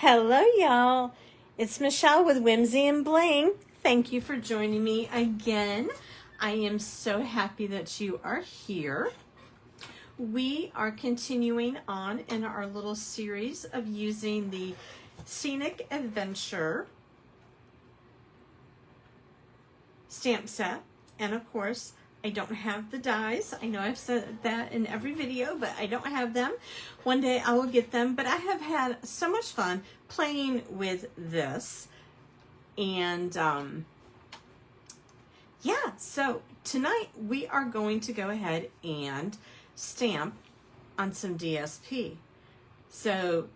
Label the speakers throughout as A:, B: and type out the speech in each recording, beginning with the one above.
A: Hello, y'all. It's Michelle with Whimsy and Bling. Thank you for joining me again. I am so happy that you are here. We are continuing on in our little series of using the Scenic Adventure stamp set. And of course, I don't have the dies. I know I've said that in every video, but I don't have them. One day I will get them, but I have had so much fun playing with this. And yeah, so tonight we are going to go ahead and stamp on some DSP. So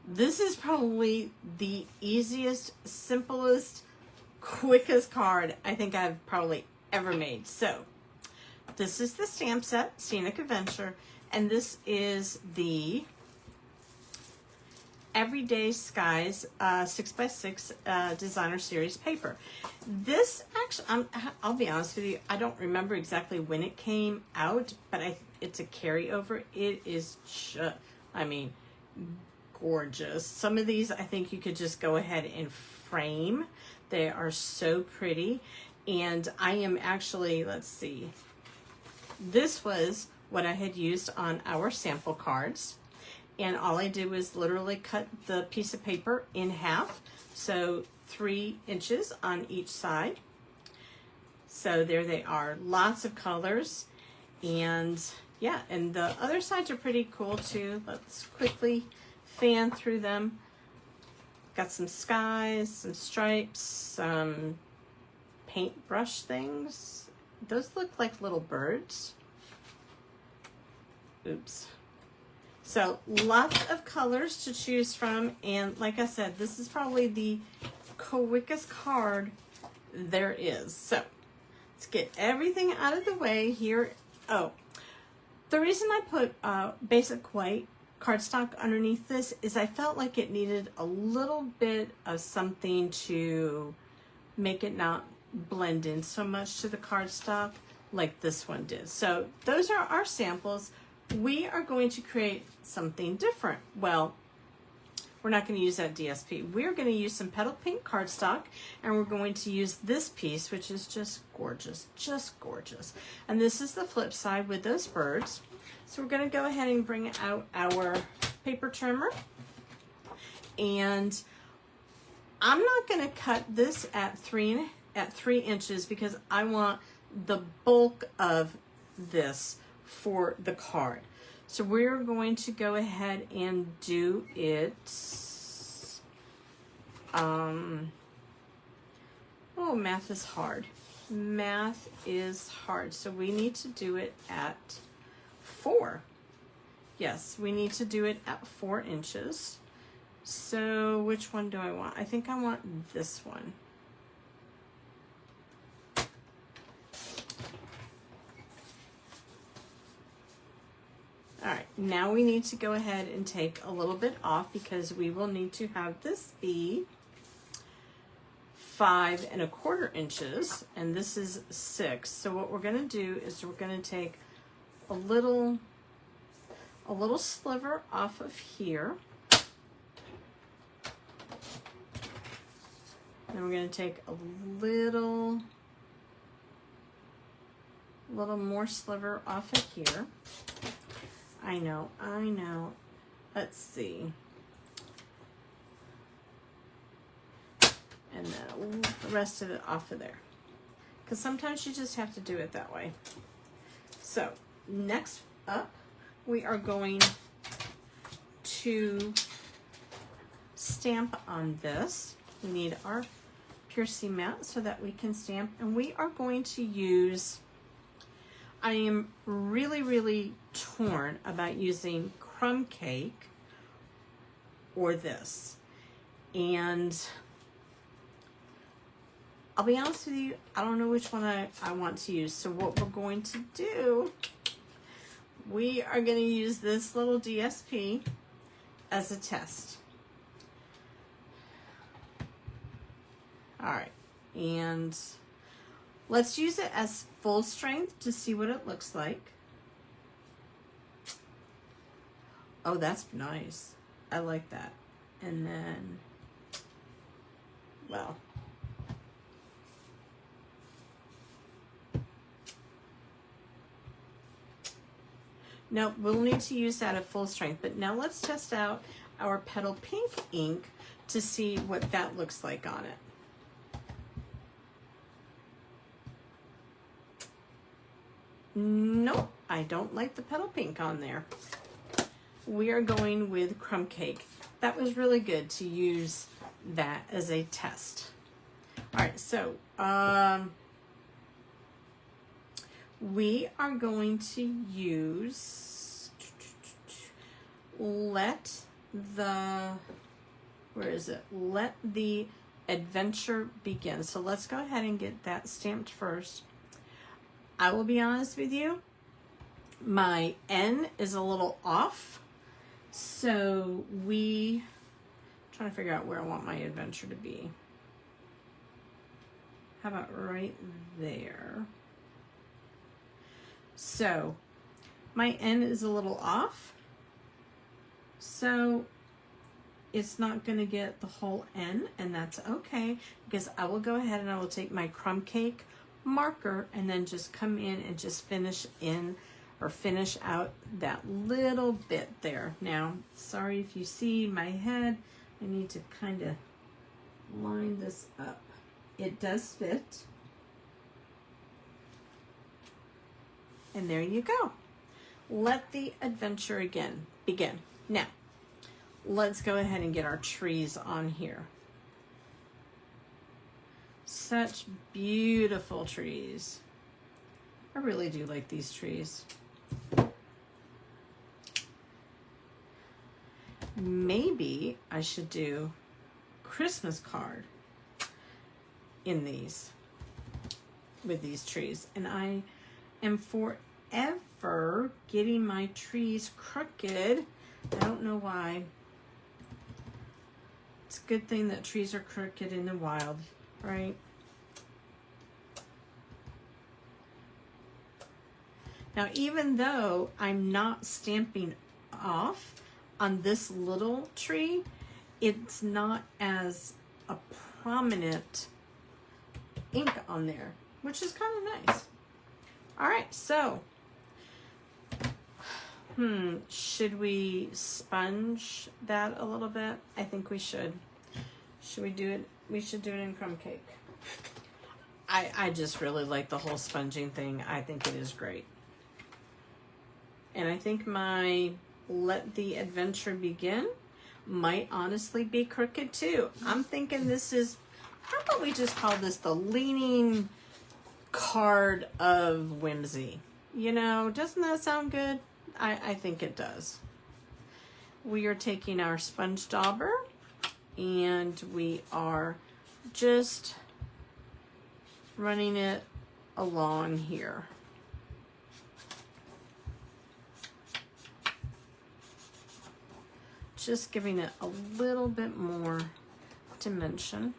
A: this is probably the easiest, simplest, quickest card I think I've probably ever made. So this is the stamp set, Scenic Adventure, and this is the Everyday Skies 6x6 Designer Series paper. This actually, I'll be honest with you, I don't remember exactly when it came out, but it's a carryover. It is just, gorgeous. Some of these I think you could just go ahead and frame. They are so pretty. And I am actually, let's see, this was what I had used on our sample cards. And all I did was literally cut the piece of paper in half. So 3 inches on each side. So there they are, lots of colors. And yeah, and the other sides are pretty cool too. Let's quickly fan through them. Got some skies, some stripes, some paintbrush things. Those look like little birds. Oops. So lots of colors to choose from. And like I said, this is probably the quickest card there is. So let's get everything out of the way here. Oh, the reason I put basic white cardstock underneath this is I felt like it needed a little bit of something to make it not blend in so much to the cardstock like this one did. So those are our samples. We are going to create something different. Well, we're not going to use that DSP. We're going to use some petal pink cardstock, and we're going to use this piece, which is just gorgeous, just gorgeous. And this is the flip side with those birds. So we're going to go ahead and bring out our paper trimmer. And I'm not going to cut this at 3 inches because I want the bulk of this for the card. So we're going to go ahead and do it, oh, math is hard. Math is hard. So we need to do it at 4. Yes, we need to do it at 4 inches. So which one do I want? I think I want this one. All right, now we need to go ahead and take a little bit off because we will need to have this be 5 1/4 inches, and this is 6. So what we're going to do is we're going to take a little sliver off of here. Then we're going to take a little more sliver off of here. I know. Let's see. And then the rest of it off of there. Because sometimes you just have to do it that way. So next up, we are going to stamp on this. We need our Piercy mat so that we can stamp. And we are going to use, I am really torn about using crumb cake or this. And I'll be honest with you, I don't know which one I want to use. So what we're going to do, we are going to use this little DSP as a test. All right, and let's use it as full strength to see what it looks like. Oh, that's nice. I like that. and then, well, no, we'll need to use that at full strength. But now let's test out our Petal Pink ink to see what that looks like on it. Nope, I don't like the Petal Pink on there. We are going with Crumb Cake. That was really good to use that as a test. All right, so we are going to use, let the adventure begin. So let's go ahead and get that stamped first. I will be honest with you, my N is a little off. So I'm trying to figure out where I want my adventure to be. How about right there? So my N is a little off. So it's not going to get the whole N, and that's okay, because I will go ahead and I will take my Crumb Cake marker and then just come in and just finish out that little bit there. Now, sorry if you see my head, I need to kind of line this up. It does fit. And there you go. Let the adventure again begin. Now, let's go ahead and get our trees on here. Such beautiful trees. I really do like these trees. Maybe I should do Christmas card in these, with these trees. And I am forever getting my trees crooked. I don't know why. It's a good thing that trees are crooked in the wild, right? Now, even though I'm not stamping off on this little tree, it's not as a prominent ink on there, which is kind of nice. All right, so, should we sponge that a little bit? I think we should. Should we do it? We should do it in Crumb Cake. I just really like the whole sponging thing. I think it is great. And I think my Let the Adventure Begin might honestly be crooked too. I'm thinking this is, how about we just call this the leaning card of whimsy? You know, doesn't that sound good? I think it does. We are taking our sponge dauber and we are just running it along here. Just giving it a little bit more dimension.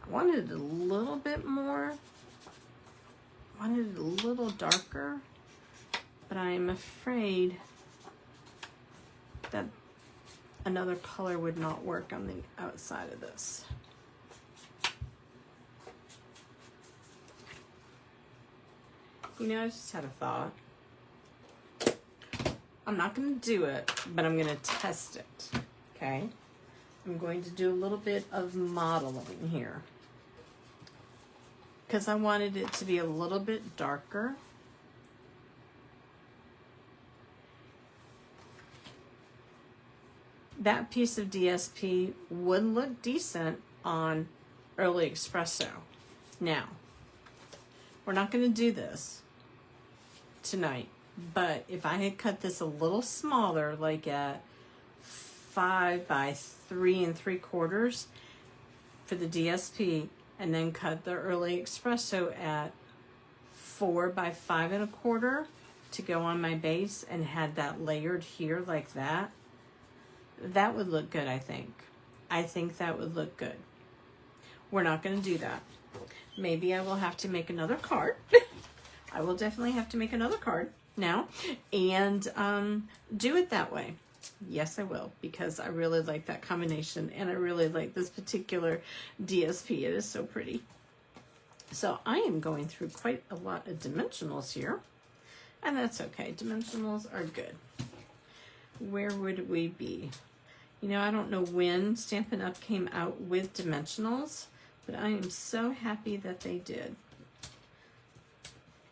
A: I wanted it a little bit more, wanted it a little darker, but I'm afraid that another color would not work on the outside of this. You know, I just had a thought. I'm not going to do it, but I'm going to test it, okay? I'm going to do a little bit of modeling here because I wanted it to be a little bit darker. That piece of DSP would look decent on Early Espresso. Now, we're not going to do this tonight, but if I had cut this a little smaller, like at 5 by 3 3/4 for the DSP, and then cut the Early Espresso at 4 by 5 1/4 to go on my base, and had that layered here like that, that would look good, I think. I think that would look good. We're not going to do that. Maybe I will have to make another card. I will definitely have to make another card now and do it that way. Yes, I will, because I really like that combination, and I really like this particular DSP. It is so pretty. So I am going through quite a lot of dimensionals here, and that's okay. Dimensionals are good. Where would we be? You know, I don't know when Stampin' Up! Came out with dimensionals, but I am so happy that they did,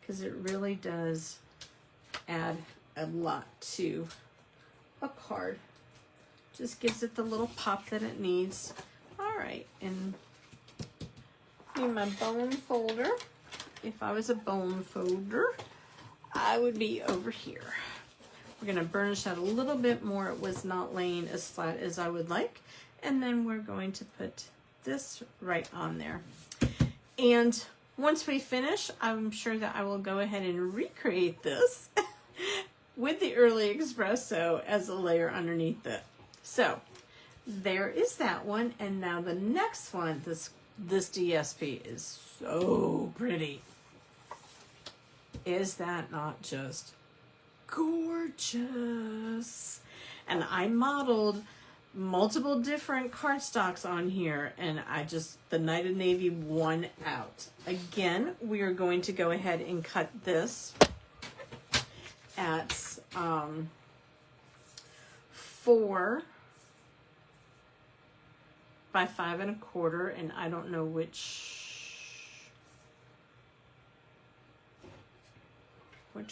A: because it really does add a lot to a card. Just gives it the little pop that it needs. All right, and in my bone folder, if I was a bone folder, I would be over here. We're going to burnish that a little bit more. It was not laying as flat as I would like. And then we're going to put this right on there. And once we finish, I'm sure that I will go ahead and recreate this with the Early Espresso as a layer underneath it. So there is that one. And now the next one, this DSP is so pretty. Is that not just gorgeous? And I modeled multiple different cardstocks on here, and the Night of Navy won out. Again, we are going to go ahead and cut this at 4 by 5 1/4, and I don't know which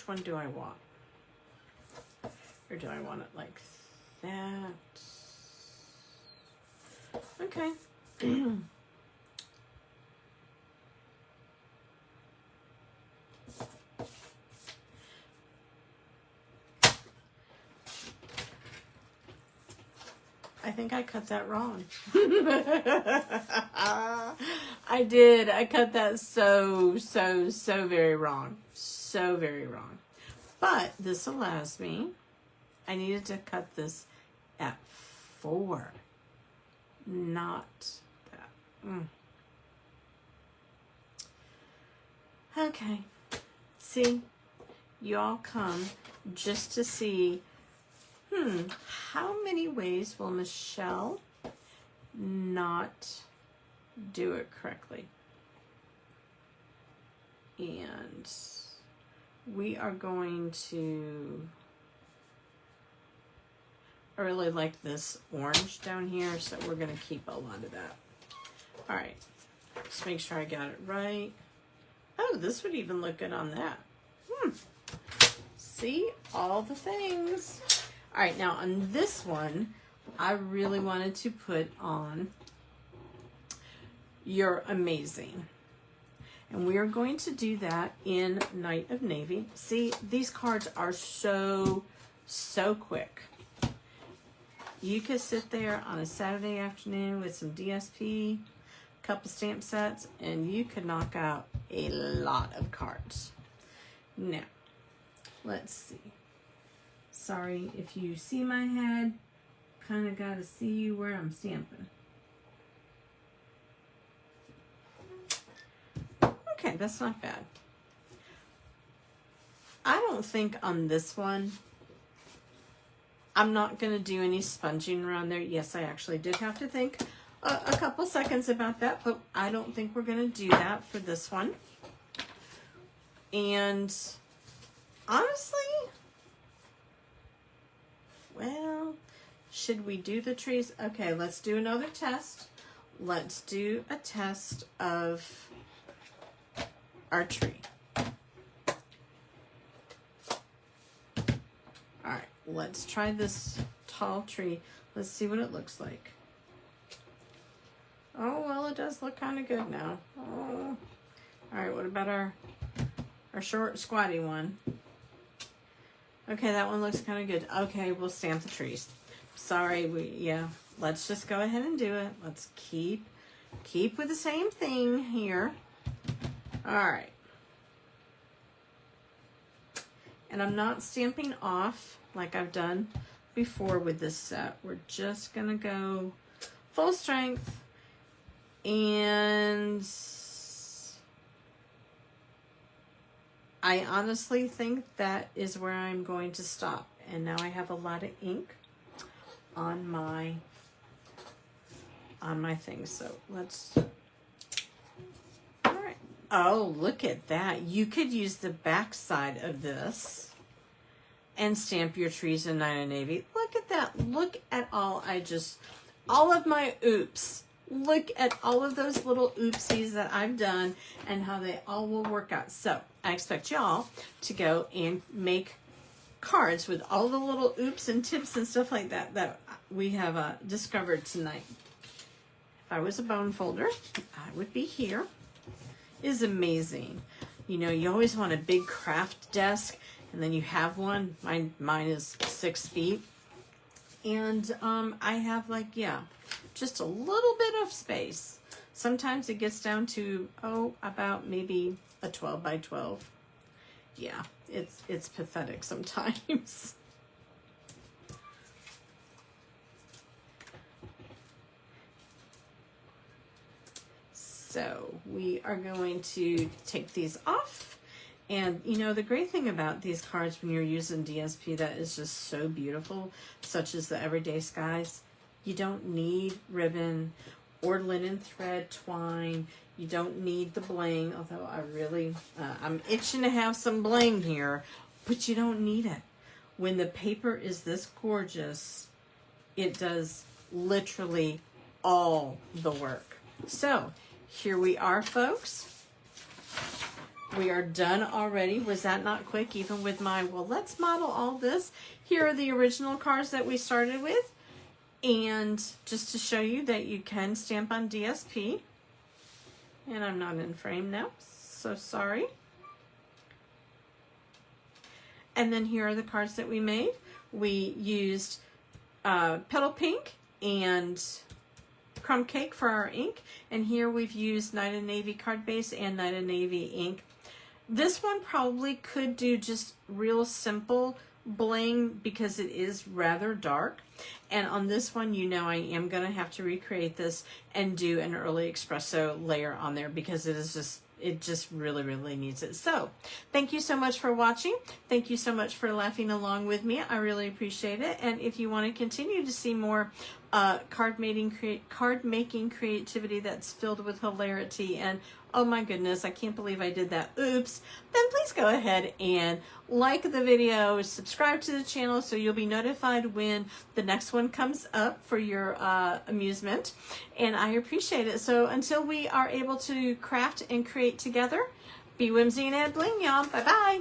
A: one do I want, or do I want it like that? Okay. I think I cut that wrong. I did. I cut that so very wrong. So very wrong. But this allows me, I needed to cut this at 4. Not that. Okay. See, you all come just to see, how many ways will Michelle not do it correctly? And we are going to, I really like this orange down here, so we're going to keep a lot of that. All right, just make sure I got it right. Oh, this would even look good on that. See, all the things. All right, now on this one, I really wanted to put on You're Amazing. And we are going to do that in Night of Navy. See, these cards are so quick. You could sit there on a Saturday afternoon with some DSP, a couple stamp sets, and you could knock out a lot of cards. Now, let's see. Sorry if you see my head. Kind of got to see where I'm stamping. Okay, that's not bad. I don't think on this one, I'm not going to do any sponging around there. Yes, I actually did have to think a couple seconds about that, but I don't think we're going to do that for this one. And honestly, well, should we do the trees? Okay, let's do another test. Let's do a test of our tree. All right, let's try this tall tree. Let's see what it looks like. Oh, well, it does look kind of good now. Oh. All right, what about our short, squatty one? Okay, that one looks kind of good. Okay, we'll stamp the trees. Sorry, let's just go ahead and do it. Let's keep with the same thing here. All right. And I'm not stamping off like I've done before with this set. We're just going to go full strength. And I honestly think that is where I'm going to stop. And now I have a lot of ink on my thing. So let's, all right. Oh, look at that. You could use the back side of this and stamp your trees in Night and Navy. Look at that. Look at all of my oops. Look at all of those little oopsies that I've done and how they all will work out. So I expect y'all to go and make cards with all the little oops and tips and stuff like that that we have discovered tonight. If I was a bone folder, I would be here. It is amazing. You know, you always want a big craft desk, and then you have one. Mine is 6 feet. And I have just a little bit of space. Sometimes it gets down to, about maybe a 12 by 12. Yeah, it's pathetic sometimes. So we are going to take these off. And you know, the great thing about these cards when you're using DSP that is just so beautiful, such as the Everyday Skies, you don't need ribbon or linen thread twine. You don't need the bling, although I really, I'm itching to have some bling here, but you don't need it. When the paper is this gorgeous, it does literally all the work. So here we are, folks. We are done already. Was that not quick? Even with my, well, let's model all this. Here are the original cards that we started with. And just to show you that you can stamp on DSP. And I'm not in frame now, so sorry. And then here are the cards that we made. We used Petal Pink and Crumb Cake for our ink. And here we've used Night and Navy card base and Night and Navy ink. This one probably could do just real simple bling because it is rather dark. And on this one, you know, I am going to have to recreate this and do an early espresso layer on there because it just really needs it. So thank you so much for watching. Thank you so much for laughing along with me. I really appreciate it. And if you want to continue to see more card making creativity that's filled with hilarity and oh my goodness, I can't believe I did that, oops, then please go ahead and like the video, subscribe to the channel so you'll be notified when the next one comes up for your amusement. And I appreciate it. So until we are able to craft and create together, be whimsy and add bling, y'all. Bye-bye.